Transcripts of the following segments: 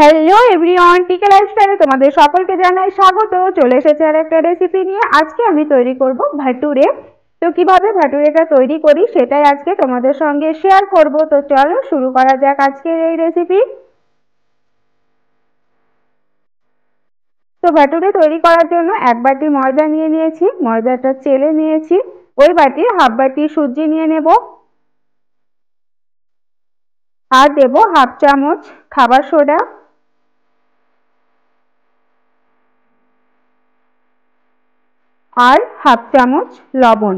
Hello everyone, টিকে লাইফস্টাইলে তোমাদের সকলকে জানাই স্বাগত। চলে এসেছে আর একটা রেসিপি নিয়ে। আজকে আমি তৈরি করব ভাটুরে। তো কিভাবে ভাটুরেটা তৈরি করি সেটাই আজকে তোমাদের সঙ্গে শেয়ার করব। তো চলো শুরু করা যাক আজকের এই রেসিপি। তো ভাটুরে তৈরি করার জন্য এক বাটি ময়দা নিয়ে নিয়েছি, ময়দাটা চেলে নিয়েছি। ওই বাটির হাফ বাটি সুজি নিয়ে নেব, আর দেব হাফ চামচ খাবার সোডা, আর হাফ চামচ লবণ।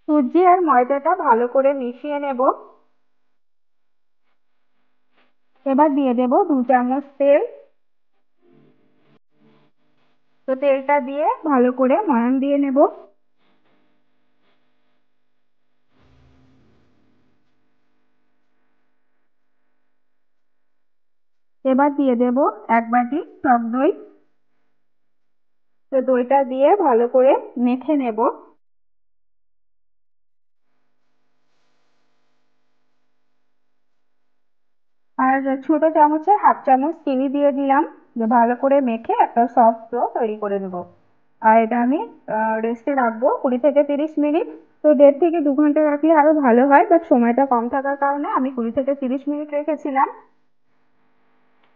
সুজি আর ময়দাটা ভালো করে মিশিয়ে নেব। এবার দিয়ে দেব 2 চামচ তেল। তো তেলটা দিয়ে ভালো করে ময়ান দিয়ে নেব। এবার দিয়ে দেব 1 বাটি টক দই। তো দইটা দিয়ে ভালো করে মেখে নেব। আর ছোট চামচে হাফ চামচ চিনি দিয়ে দিলাম, যে ভালো করে মেখে একটা সফট ডো তৈরি করে নেব। আর এটা আমি রেস্টে রাখবো 20 থেকে 30 মিনিট। তো 1.5 থেকে 2 ঘন্টা রাখলে আরো ভালো হয়, বাট সময়টা কম থাকার কারণে আমি 20 থেকে 30 মিনিট রেখেছিলাম।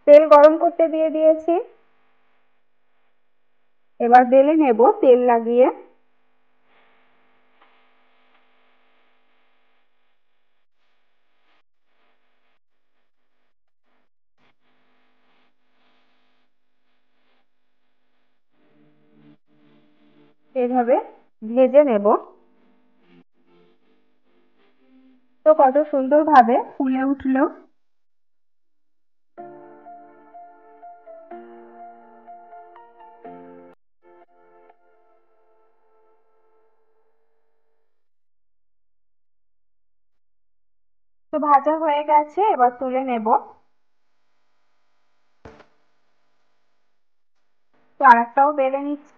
তেল গরম করতে দিয়ে দিয়েছি। এবার বেলে নেব তেল লাগিয়ে। এভাবে ভেজে নেব। তো কত সুন্দর ভাবে ফুলে উঠলো। তো ভাজা হয়ে গেছে, এবার তুলে নেব। তো আরেকটাও বেলে নিচ্ছি।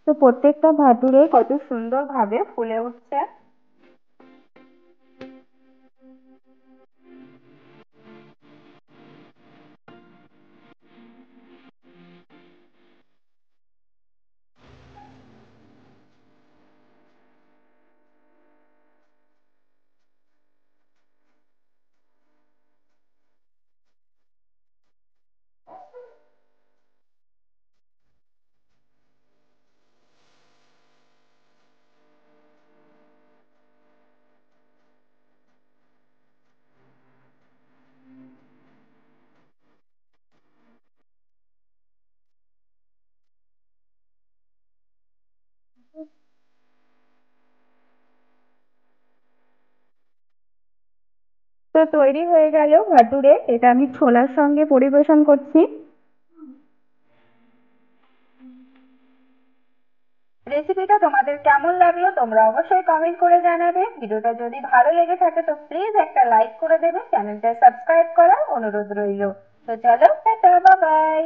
তো প্রত্যেকটা ভাতুরে কত সুন্দর ভাবে ফুলে উঠছে। তো তৈরি হয়ে গেল ভাতুরে। এটা আমি ছোলার সঙ্গে পরিবেশন করছি। রেসিপিটা তোমাদের কেমন লাগলো তোমরা অবশ্যই কমেন্ট করে জানাবে। ভিডিওটা যদি ভালো লেগে থাকে তো প্লিজ একটা লাইক করে দেবে, চ্যানেলটা সাবস্ক্রাইব করার অনুরোধ রইল। তো চলো, টাটা, বাই বাই।